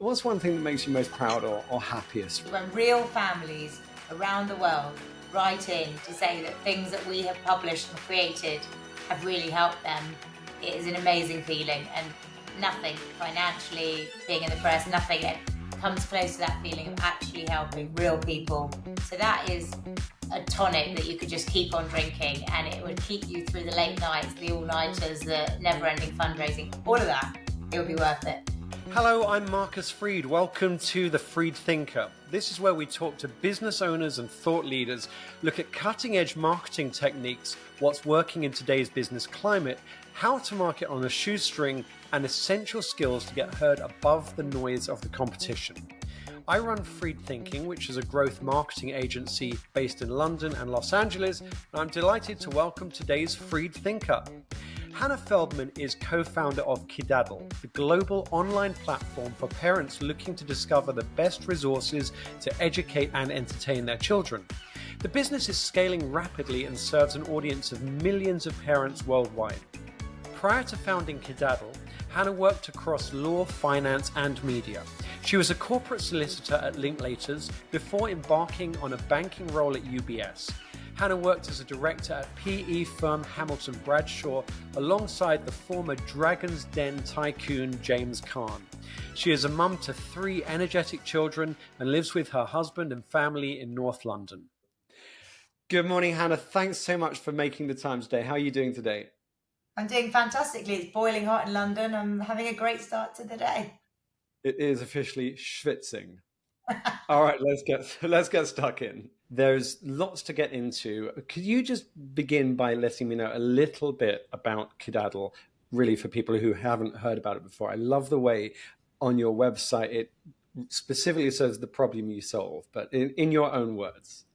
What's one thing that makes you most proud or happiest? When real families around the world write in to say that things that we have published and created have really helped them, it is an amazing feeling, and nothing financially, being in the press, nothing comes close to that feeling of actually helping real people. So that is a tonic that you could just keep on drinking, and it would keep you through the late nights, the all-nighters, the never-ending fundraising, all of that. It would be worth it. Hello, I'm Marcus Freed. Welcome to the Freedthinker. This is where we talk to business owners and thought leaders, look at cutting-edge marketing techniques, what's working in today's business climate, how to market on a shoestring, and essential skills to get heard above the noise of the competition. I run Freedthinking, which is a growth marketing agency based in London and Los Angeles, and I'm delighted to welcome today's Freedthinker. Hannah Feldman is co-founder of Kidadl, the global online platform for parents looking to discover the best resources to educate and entertain their children. The business is scaling rapidly and serves an audience of millions of parents worldwide. Prior to founding Kidadl, Hannah worked across law, finance, and media. She was a corporate solicitor at Linklaters before embarking on a banking role at UBS. Hannah worked as a director at PE firm Hamilton Bradshaw alongside the former Dragon's Den tycoon James Caan. She is a mum to 3 energetic children and lives with her husband and family in North London. Good morning, Hannah. Thanks so much for making the time today. How are you doing today? I'm doing fantastically. It's boiling hot in London. I'm having a great start to the day. It is officially schwitzing. All right, let's get stuck in. There's lots to get into. Could you just begin by letting me know a little bit about Kidadl, really, for people who haven't heard about it before? I love the way on your website it specifically says the problem you solve, but in your own words,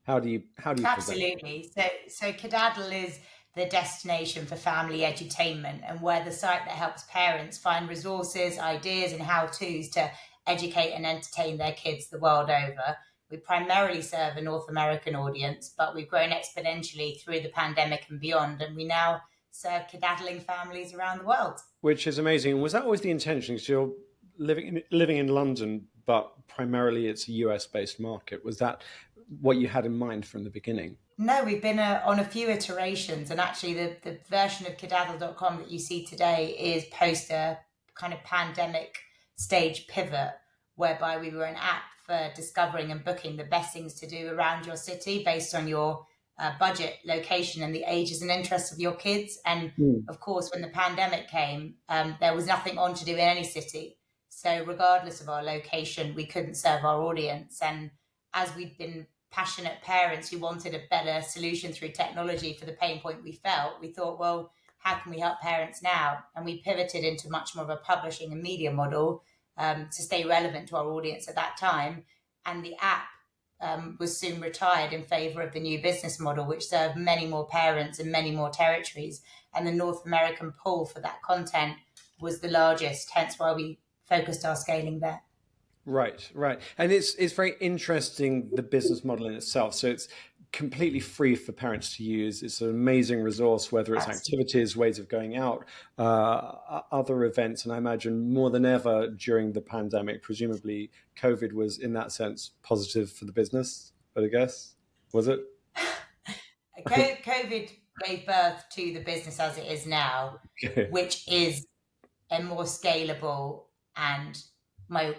how do you Absolutely. So Kidadl is the destination for family edutainment, and we're the site that helps parents find resources, ideas, and how-tos to educate and entertain their kids the world over. We primarily serve a North American audience, but we've grown exponentially through the pandemic and beyond, and we now serve Kidadling families around the world. Which is amazing. Was that always the intention? Because you're living in London, but primarily it's a US-based market. Was that what you had in mind from the beginning? No, we've been on a few iterations, and actually the version of Kidadl.com that you see today is post a kind of pandemic stage pivot, whereby we were an app for discovering and booking the best things to do around your city based on your budget, location, and the ages and interests of your kids. And of course, when the pandemic came, there was nothing on to do in any city. So regardless of our location, we couldn't serve our audience. And as we'd been passionate parents who wanted a better solution through technology for the pain point we felt, we thought, well, how can we help parents now? And we pivoted into much more of a publishing and media model to stay relevant to our audience at that time. And the app was soon retired in favor of the new business model, which served many more parents in many more territories. And the North American pull for that content was the largest, hence why we focused our scaling there. Right. And it's very interesting, the business model in itself. So it's completely free for parents to use. It's an amazing resource, whether it's activities, ways of going out, other events. And I imagine more than ever during the pandemic, presumably COVID was in that sense positive for the business, but I guess, was it? COVID gave birth to the business as it is now, which is a more scalable and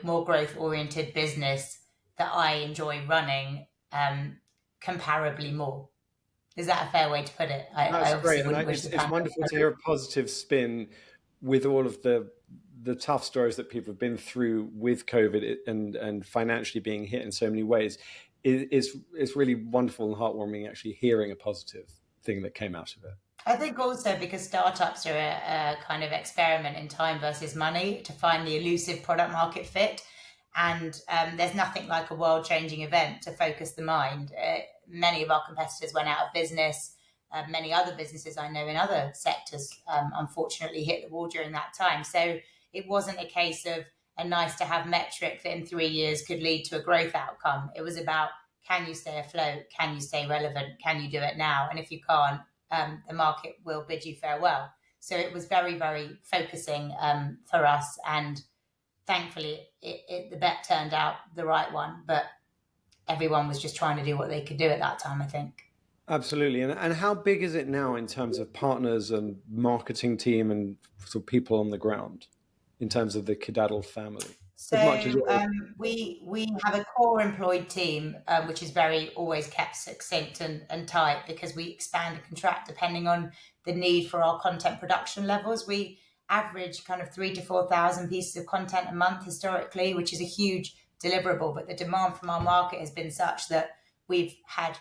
more growth-oriented business that I enjoy running comparably more. Is that a fair way to put it? That's great. And it's wonderful to hear a positive spin with all of the tough stories that people have been through with COVID and financially being hit in so many ways. It's really wonderful and heartwarming actually hearing a positive thing that came out of it. I think also because startups are a kind of experiment in time versus money to find the elusive product market fit. And there's nothing like a world-changing event to focus the mind. Many of our competitors went out of business. Many other businesses I know in other sectors, unfortunately, hit the wall during that time. So it wasn't a case of a nice-to-have metric that in 3 years could lead to a growth outcome. It was about, can you stay afloat? Can you stay relevant? Can you do it now? And if you can't, the market will bid you farewell. So it was very, very focusing for us. And thankfully, the bet turned out the right one, but everyone was just trying to do what they could do at that time, I think. Absolutely. And how big is it now in terms of partners and marketing team and sort of people on the ground in terms of the Kidadl family? As much as So we have a core employed team, which is very always kept succinct and tight, because we expand and contract depending on the need for our content production levels. We average kind of 3 to 4 thousand pieces of content a month historically, which is a huge deliverable. But the demand from our market has been such that we've had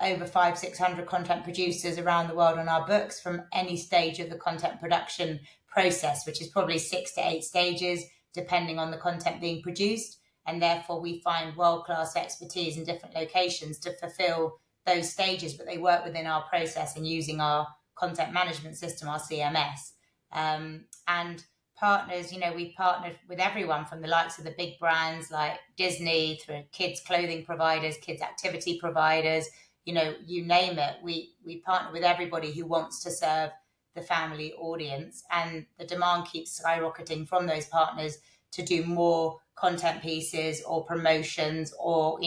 over 500-600 content producers around the world on our books from any stage of the content production process, which is probably 6 to 8 stages, depending on the content being produced. And therefore, we find world-class expertise in different locations to fulfill those stages, but they work within our process and using our content management system, our CMS. And partners, we've partnered with everyone from the likes of the big brands like Disney through kids clothing providers, kids activity providers, you name it. We partner with everybody who wants to serve the family audience, and the demand keeps skyrocketing from those partners to do more content pieces or promotions or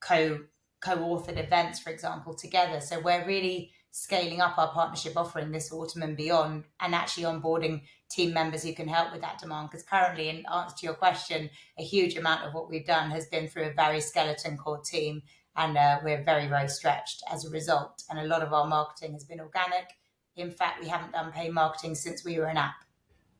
co-authored events, for example, together. So we're really scaling up our partnership offering this autumn and beyond, and actually onboarding team members who can help with that demand, because currently, in answer to your question, a huge amount of what we've done has been through a very skeleton core team, and we're very, very stretched as a result. And a lot of our marketing has been organic. In fact, we haven't done paid marketing since we were an app.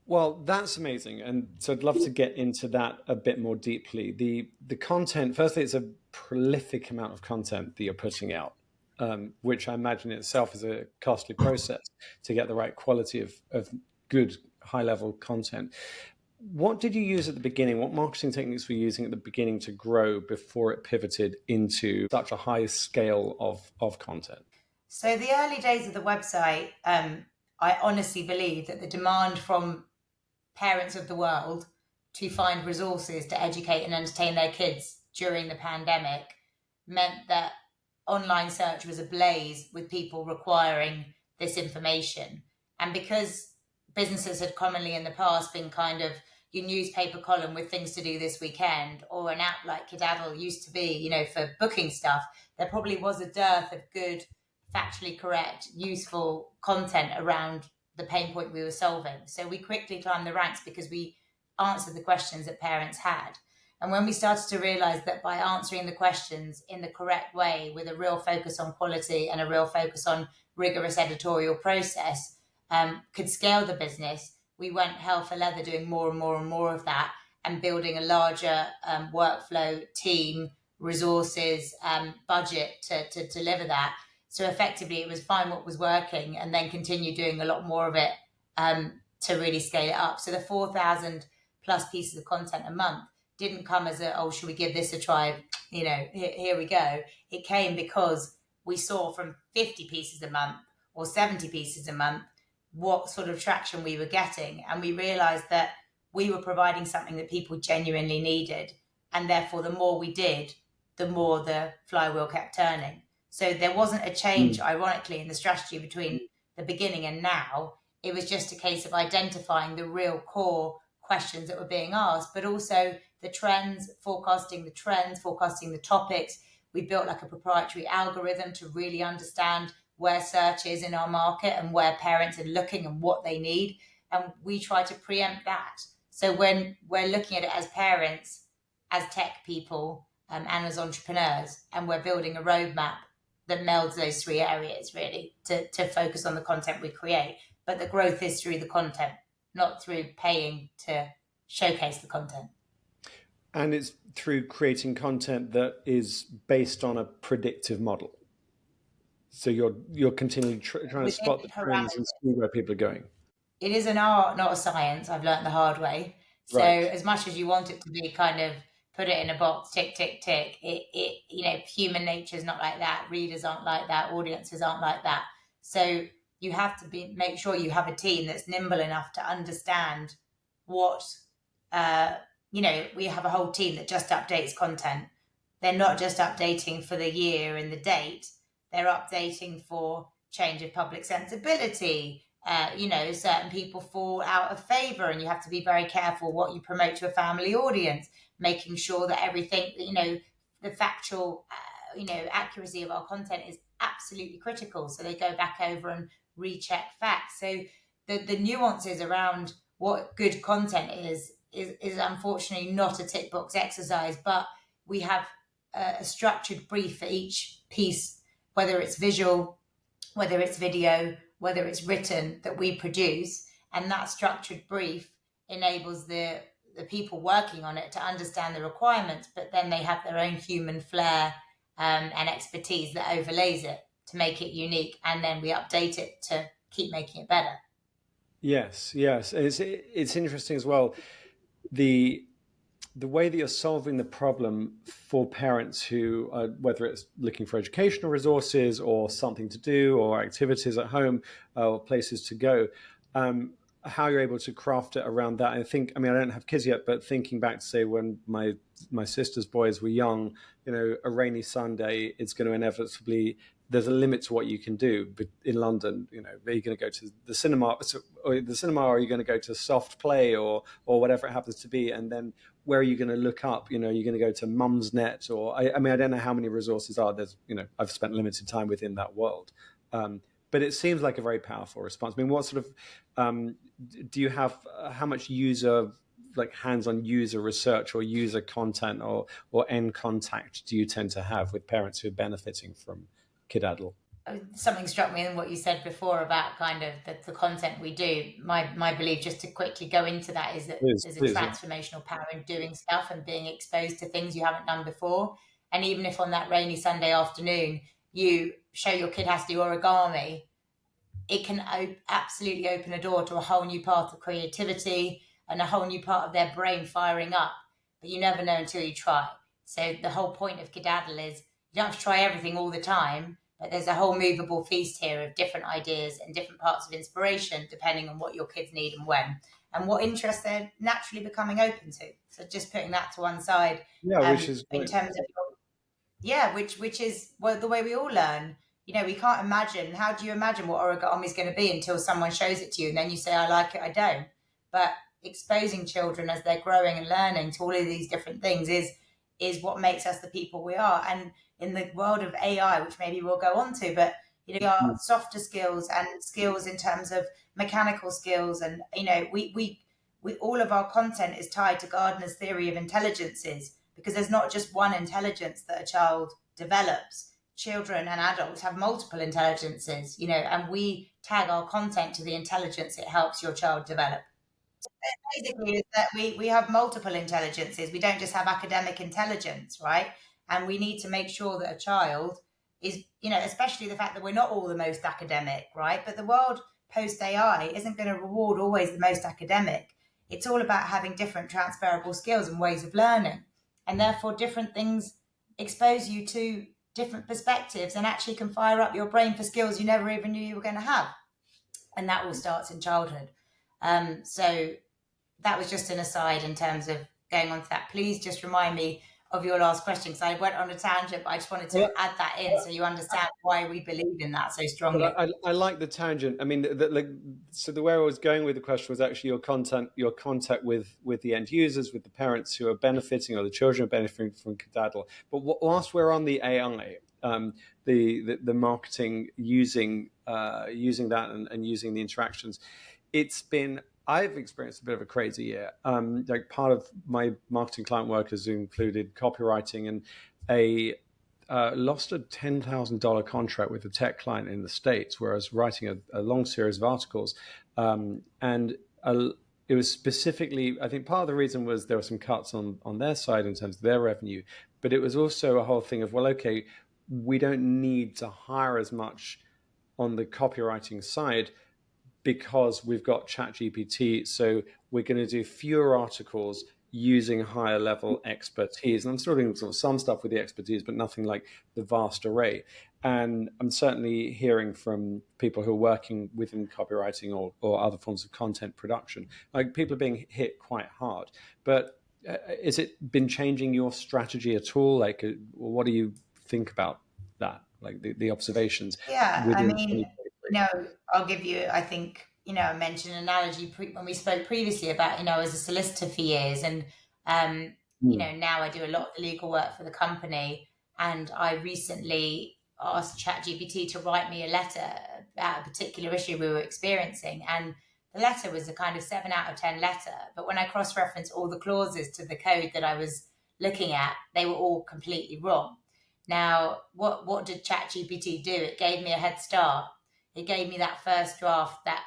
Well, that's amazing. And so I'd love to get into that a bit more deeply. The content, firstly, it's a prolific amount of content that you're putting out, which I imagine itself is a costly process to get the right quality of good high-level content. What did you use at the beginning? What marketing techniques were you using at the beginning to grow before it pivoted into such a high scale of content? So the early days of the website, I honestly believe that the demand from parents of the world to find resources to educate and entertain their kids during the pandemic meant that online search was ablaze with people requiring this information. And because businesses had commonly in the past been kind of your newspaper column with things to do this weekend, or an app like Kidadl used to be, for booking stuff, there probably was a dearth of good, factually correct, useful content around the pain point we were solving. So we quickly climbed the ranks because we answered the questions that parents had. And when we started to realize that by answering the questions in the correct way, with a real focus on quality and a real focus on rigorous editorial process, could scale the business, we went hell for leather doing more and more and more of that, and building a larger workflow, team, resources, budget to deliver that. So effectively, it was find what was working and then continue doing a lot more of it to really scale it up. So the 4,000 plus pieces of content a month didn't come as should we give this a try? Here we go. It came because we saw from 50 pieces a month or 70 pieces a month what sort of traction we were getting. And we realized that we were providing something that people genuinely needed. And therefore, the more we did, the more the flywheel kept turning. So there wasn't a change, ironically, in the strategy between the beginning and now. It was just a case of identifying the real core questions that were being asked, but also the trends, forecasting the topics. We built like a proprietary algorithm to really understand where search is in our market and where parents are looking and what they need. And we try to preempt that. So when we're looking at it as parents, as tech people, and as entrepreneurs, and we're building a roadmap that melds those three areas really to focus on the content we create. But the growth is through the content, not through paying to showcase the content. And it's through creating content that is based on a predictive model. So you're continually trying to spot the trends and see where people are going. It is an art, not a science. I've learned the hard way. So as much as you want it to be kind of put it in a box, tick, tick, tick, human nature is not like that. Readers aren't like that. Audiences aren't like that. So you have to make sure you have a team that's nimble enough to understand what, we have a whole team that just updates content. They're not just updating for the year and the date. They're updating for change of public sensibility, certain people fall out of favor, and you have to be very careful what you promote to a family audience, making sure that everything, the factual, accuracy of our content is absolutely critical. So they go back over and recheck facts. So the nuances around what good content is unfortunately not a tick box exercise, but we have a structured brief for each piece, whether it's visual, whether it's video, whether it's written, that we produce. And that structured brief enables the people working on it to understand the requirements, but then they have their own human flair and expertise that overlays it to make it unique. And then we update it to keep making it better. Yes, yes. It's interesting as well, the way that you're solving the problem for parents who are, whether it's looking for educational resources or something to do or activities at home or places to go, how you're able to craft it around that. I think, I don't have kids yet, but thinking back to, say, when my sister's boys were young, a rainy Sunday, it's going to inevitably, there's a limit to what you can do. But in London, are you going to go to the cinema, or are you going to go to soft play or whatever it happens to be? And then where are you going to look up? You're going to go to Mumsnet, or I don't know how many resources are. There's, I've spent limited time within that world. But it seems like a very powerful response. What sort of, do you have, how much hands-on user research or user content or end contact do you tend to have with parents who are benefiting from Kidadl? Something struck me in what you said before about kind of the content we do. My belief, just to quickly go into that, is that there's a transformational power in doing stuff and being exposed to things you haven't done before. And even if on that rainy Sunday afternoon you show your kid how to do origami, it can absolutely open a door to a whole new path of creativity and a whole new part of their brain firing up. But you never know until you try. So the whole point of Kidadl is you don't have to try everything all the time, but there's a whole movable feast here of different ideas and different parts of inspiration, depending on what your kids need and when, and what interests they're naturally becoming open to. So just putting that to one side. Yeah, which is in terms of which is the way we all learn. We can't imagine. How do you imagine what origami is going to be until someone shows it to you, and then you say, "I like it," "I don't." But exposing children as they're growing and learning to all of these different things is what makes us the people we are. And in the world of AI, which maybe we'll go on to, but our softer skills and skills in terms of mechanical skills, and we all of our content is tied to Gardner's theory of intelligences, because there's not just one intelligence that a child develops. Children and adults have multiple intelligences, and we tag our content to the intelligence it helps your child develop. So basically, is that we have multiple intelligences. We don't just have academic intelligence, right? And we need to make sure that a child is, especially the fact that we're not all the most academic, right? But the world post AI isn't going to reward always the most academic. It's all about having different transferable skills and ways of learning. And therefore, different things expose you to different perspectives and actually can fire up your brain for skills you never even knew you were going to have. And that all starts in childhood. So that was just an aside in terms of going on to that. Please just remind me of your last question, because I went on a tangent, but I just wanted to add that in so you understand why we believe in that so strongly. I like the tangent. So the way I was going with the question was actually your contact with the end users, with the parents who are benefiting or the children are benefiting from Kidadl. But whilst we're on the AI, the marketing using that and using the interactions, I've experienced a bit of a crazy year. Part of my marketing client work has included copywriting, and lost a $10,000 contract with a tech client in the States where I was writing a long series of articles. It was specifically, I think part of the reason was there were some cuts on their side in terms of their revenue, but it was also a whole thing of, well, okay, we don't need to hire as much on the copywriting side because we've got ChatGPT, so we're going to do fewer articles using higher level expertise. And I'm still doing some stuff with the expertise, but nothing like the vast array. And I'm certainly hearing from people who are working within copywriting or other forms of content production, like people are being hit quite hard. But has it been changing your strategy at all? What do you think about that? Like the observations? Yeah, I mean, I'll give you, I think, I mentioned an analogy when we spoke previously about, I was a solicitor for years, and now I do a lot of the legal work for the company. And I recently asked ChatGPT to write me a letter about a particular issue we were experiencing, and the letter was a kind of 7 out of 10 letter. But when I cross-referenced all the clauses to the code that I was looking at, they were all completely wrong. Now, what did ChatGPT do? It gave me a head start. It gave me that first draft, that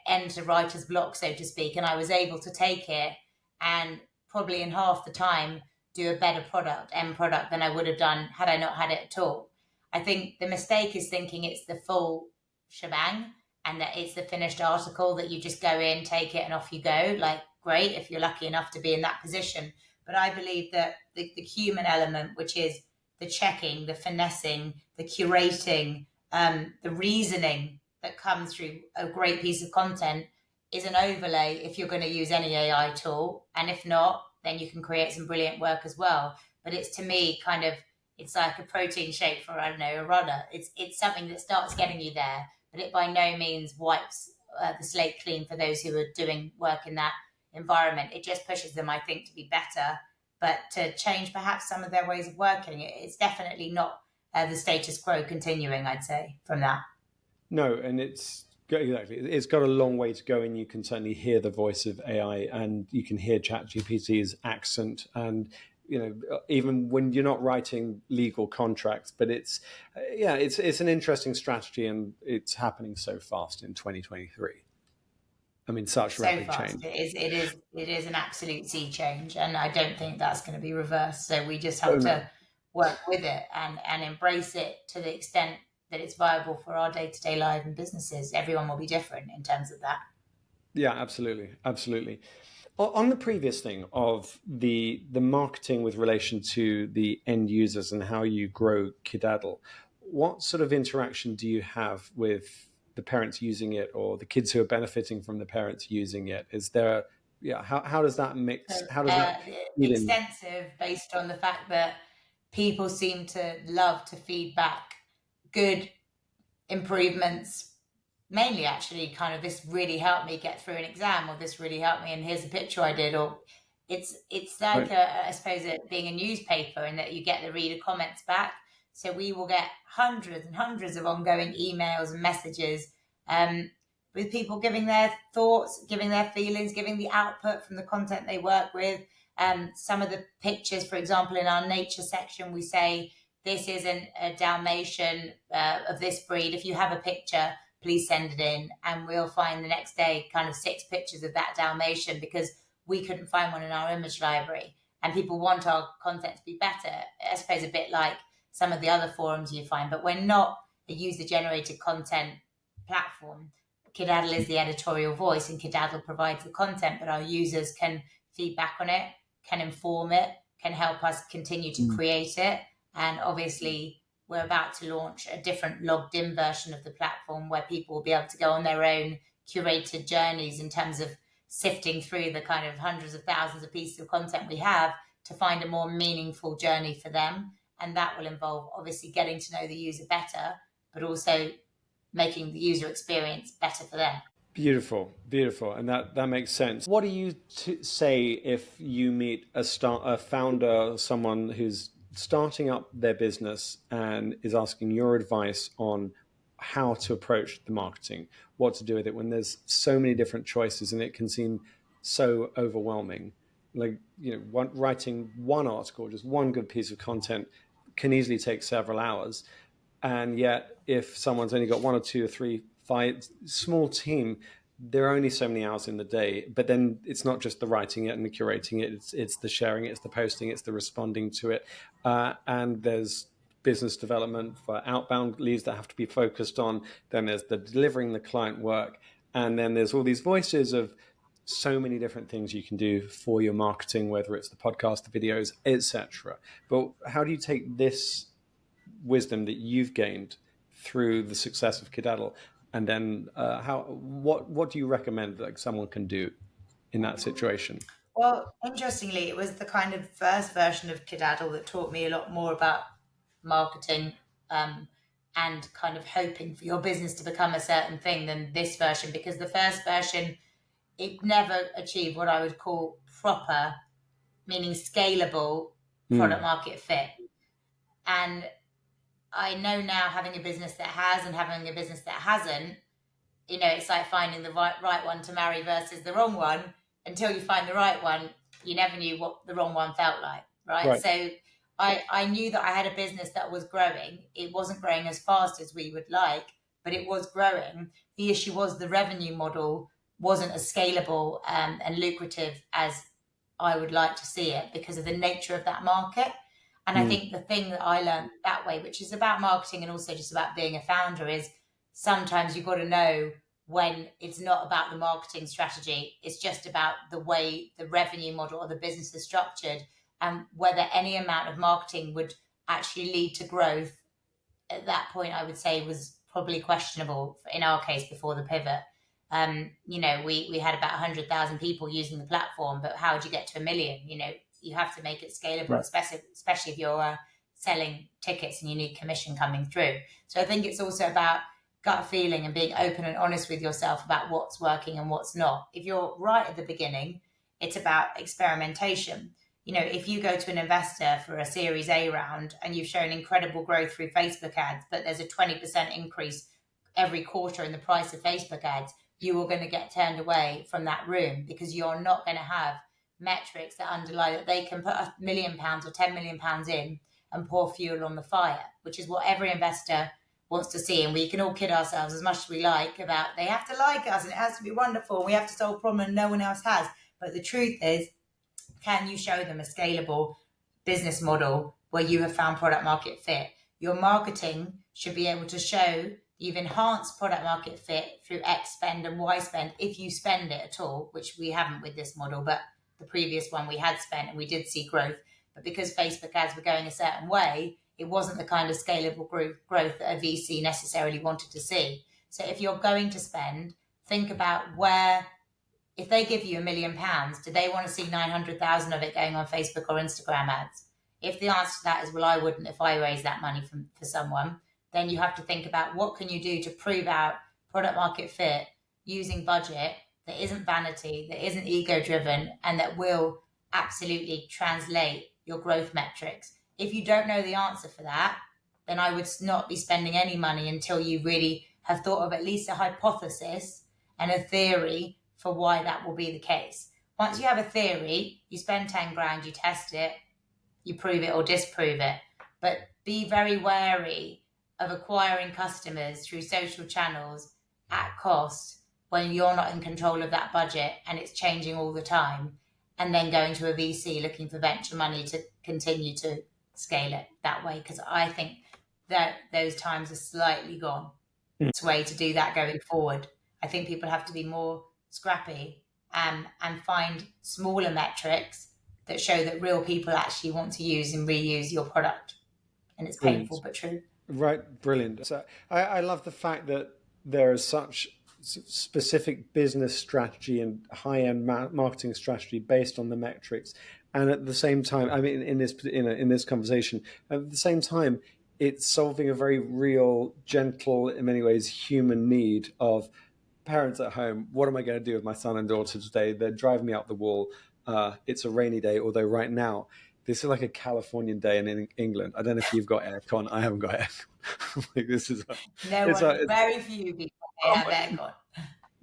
end to writer's block, so to speak, and I was able to take it and probably in half the time do a better end product, than I would have done had I not had it at all. I think the mistake is thinking it's the full shebang and that it's the finished article that you just go in, take it, and off you go. Like, great if you're lucky enough to be in that position. But I believe that the human element, which is the checking, the finessing, the curating, the reasoning that comes through a great piece of content, is an overlay if you're going to use any AI tool. And if not, then you can create some brilliant work as well. But it's, to me, kind of, it's like a protein shake for, I don't know, a runner. It's something that starts getting you there, but it by no means wipes the slate clean for those who are doing work in that environment. It just pushes them, I think, to be better, but to change perhaps some of their ways of working. It's definitely not the status quo continuing, I'd say, from that. No, and it's got a long way to go, and you can certainly hear the voice of AI, and you can hear ChatGPT's accent, and even when you're not writing legal contracts. But it's an interesting strategy, and it's happening so fast in 2023. I mean, such rapid change. It is an absolute sea change, and I don't think that's going to be reversed. So we just have to work with it and embrace it to the extent that it's viable for our day-to-day life and businesses. Everyone will be different in terms of that. Yeah, absolutely. On the previous thing of the marketing with relation to the end users and how you grow Kidadl, what sort of interaction do you have with the parents using it, or the kids who are benefiting from the parents using it? Is there, how does that mix? How does that extensive, based on the fact that people seem to love to feed back good improvements, mainly actually kind of, this really helped me get through an exam, or this really helped me, and here's a picture I did. Or it's like I suppose it being a newspaper, in that you get the reader comments back. So we will get hundreds and hundreds of ongoing emails and messages with people giving their thoughts, giving their feelings, giving the output from the content they work with. Some of the pictures, for example, in our nature section, we say, this isn't a Dalmatian of this breed. If you have a picture, please send it in, and we'll find the next day kind of 6 pictures of that Dalmatian, because we couldn't find one in our image library. And people want our content to be better, I suppose, a bit like some of the other forums you find. But we're not a user-generated content platform. Kidadl is the editorial voice, and Kidadl provides the content, but our users can feedback on it, can inform it, can help us continue to create it. And obviously, we're about to launch a different logged-in version of the platform, where people will be able to go on their own curated journeys in terms of sifting through the kind of hundreds of thousands of pieces of content we have to find a more meaningful journey for them. And that will involve, obviously, getting to know the user better, but also making the user experience better for them. Beautiful. And that makes sense. What do you say if you meet a founder, someone who's starting up their business and is asking your advice on how to approach the marketing, what to do with it, when there's so many different choices and it can seem so overwhelming? Like, writing one article, just one good piece of content, can easily take several hours. And yet, if someone's only got 1 or 2 or 3, 5, small team, there are only so many hours in the day. But then it's not just the writing it and the curating it, it's the sharing it, it's the posting, it's the responding to it. And there's business development for outbound leads that have to be focused on. Then there's the delivering the client work. And then there's all these voices of so many different things you can do for your marketing, whether it's the podcast, the videos, etc. But how do you take this wisdom that you've gained through the success of Kidadl, and then what do you recommend that someone can do in that situation? Well, interestingly, it was the kind of first version of Kidadl that taught me a lot more about marketing and kind of hoping for your business to become a certain thing than this version, because the first version, it never achieved what I would call proper, meaning scalable product market fit. And I know now, having a business that has and having a business that hasn't, it's like finding the right one to marry versus the wrong one. Until you find the right one, you never knew what the wrong one felt like, right? So I knew that I had a business that was growing. It wasn't growing as fast as we would like, but it was growing. The issue was the revenue model wasn't as scalable and lucrative as I would like to see it, because of the nature of that market. And I think the thing that I learned that way, which is about marketing and also just about being a founder, is sometimes you've got to know when it's not about the marketing strategy. It's just about the way the revenue model or the business is structured, and whether any amount of marketing would actually lead to growth. At that point, I would say was probably questionable in our case before the pivot. We had about 100,000 people using the platform, but how would you get to 1 million? You have to make it scalable, especially if you're selling tickets and you need commission coming through. So I think it's also about gut feeling and being open and honest with yourself about what's working and what's not. If you're right at the beginning, it's about experimentation. If you go to an investor for a Series A round and you've shown incredible growth through Facebook ads, but there's a 20% increase every quarter in the price of Facebook ads, you are going to get turned away from that room, because you're not going to have metrics that underlie that they can put £1 million or £10 million in and pour fuel on the fire, which is what every investor wants to see. And we can all kid ourselves as much as we like about they have to like us and it has to be wonderful and we have to solve a problem and no one else has. But the truth is, can you show them a scalable business model where you have found product market fit? Your marketing should be able to show you've enhanced product market fit through X spend and Y spend, if you spend it at all, which we haven't with this model, but the previous one we had spent and we did see growth. But because Facebook ads were going a certain way, it wasn't the kind of scalable growth that a VC necessarily wanted to see. So if you're going to spend, think about where, if they give you £1 million, do they want to see 900,000 of it going on Facebook or Instagram ads? If the answer to that is, well, I wouldn't if I raised that money for someone, then you have to think about what can you do to prove out product market fit using budget that isn't vanity, that isn't ego driven, and that will absolutely translate your growth metrics. If you don't know the answer for that, then I would not be spending any money until you really have thought of at least a hypothesis and a theory for why that will be the case. Once you have a theory, you spend 10 grand, you test it, you prove it or disprove it. But be very wary of acquiring customers through social channels at cost when you're not in control of that budget and it's changing all the time, and then going to a VC looking for venture money to continue to scale it that way. Because I think that those times are slightly gone. It's a way to do that going forward. I think people have to be more scrappy and find smaller metrics that show that real people actually want to use and reuse your product. And it's painful but true. Right, brilliant. So I love the fact that there is such specific business strategy and high-end marketing strategy based on the metrics, and at the same time, I mean, in this conversation, at the same time, it's solving a very real, gentle, in many ways, human need of parents at home. What am I going to do with my son and daughter today? They're driving me up the wall. It's a rainy day, although right now, this is like a Californian day in England. I don't know if you've got aircon. I haven't got aircon. Like, this is very few people have aircon.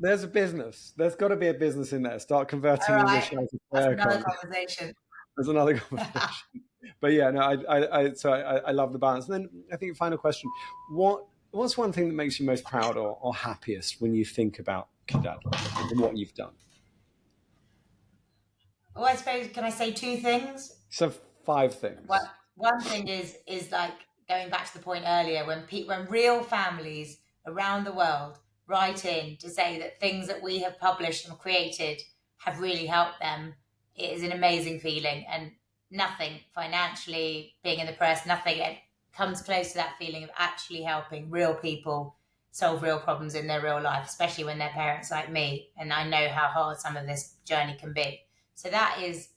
There's a business. There's got to be a business in there. Start converting English houses to aircon. Another conversation. There's another conversation. But yeah, no, I love the balance. And then I think final question: what's one thing that makes you most proud or happiest when you think about Kidadl and what you've done? Well, I suppose, can I say two things? So 5 things. One thing is like going back to the point earlier, when real families around the world write in to say that things that we have published and created have really helped them, it is an amazing feeling. And nothing financially, being in the press, nothing comes close to that feeling of actually helping real people solve real problems in their real life, especially when they're parents like me. And I know how hard some of this journey can be. So that is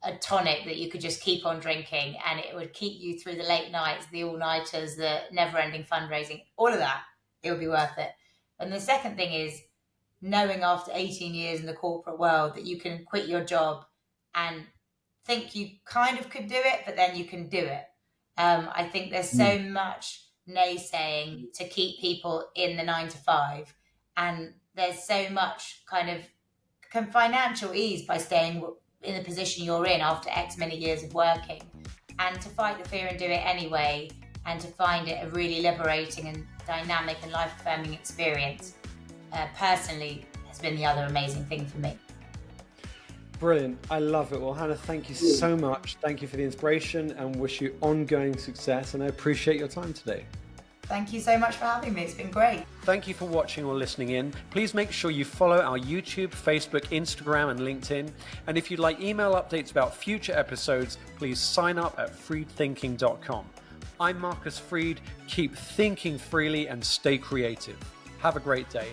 a tonic that you could just keep on drinking, and it would keep you through the late nights, the all-nighters, the never-ending fundraising, all of that, it would be worth it. And the second thing is knowing after 18 years in the corporate world that you can quit your job and think you kind of could do it, but then you can do it. I think there's so much naysaying to keep people in the 9 to 5, and there's so much kind of financial ease by staying in the position you're in after X many years of working, and to fight the fear and do it anyway, and to find it a really liberating and dynamic and life-affirming experience, personally has been the other amazing thing for me. Brilliant. I love it. Well, Hannah, thank you so much. Thank you for the inspiration, and wish you ongoing success, and I appreciate your time today. Thank you so much for having me. It's been great. Thank you for watching or listening in. Please make sure you follow our YouTube, Facebook, Instagram, and LinkedIn. And if you'd like email updates about future episodes, please sign up at freedthinking.com. I'm Marcus Freed. Keep thinking freely and stay creative. Have a great day.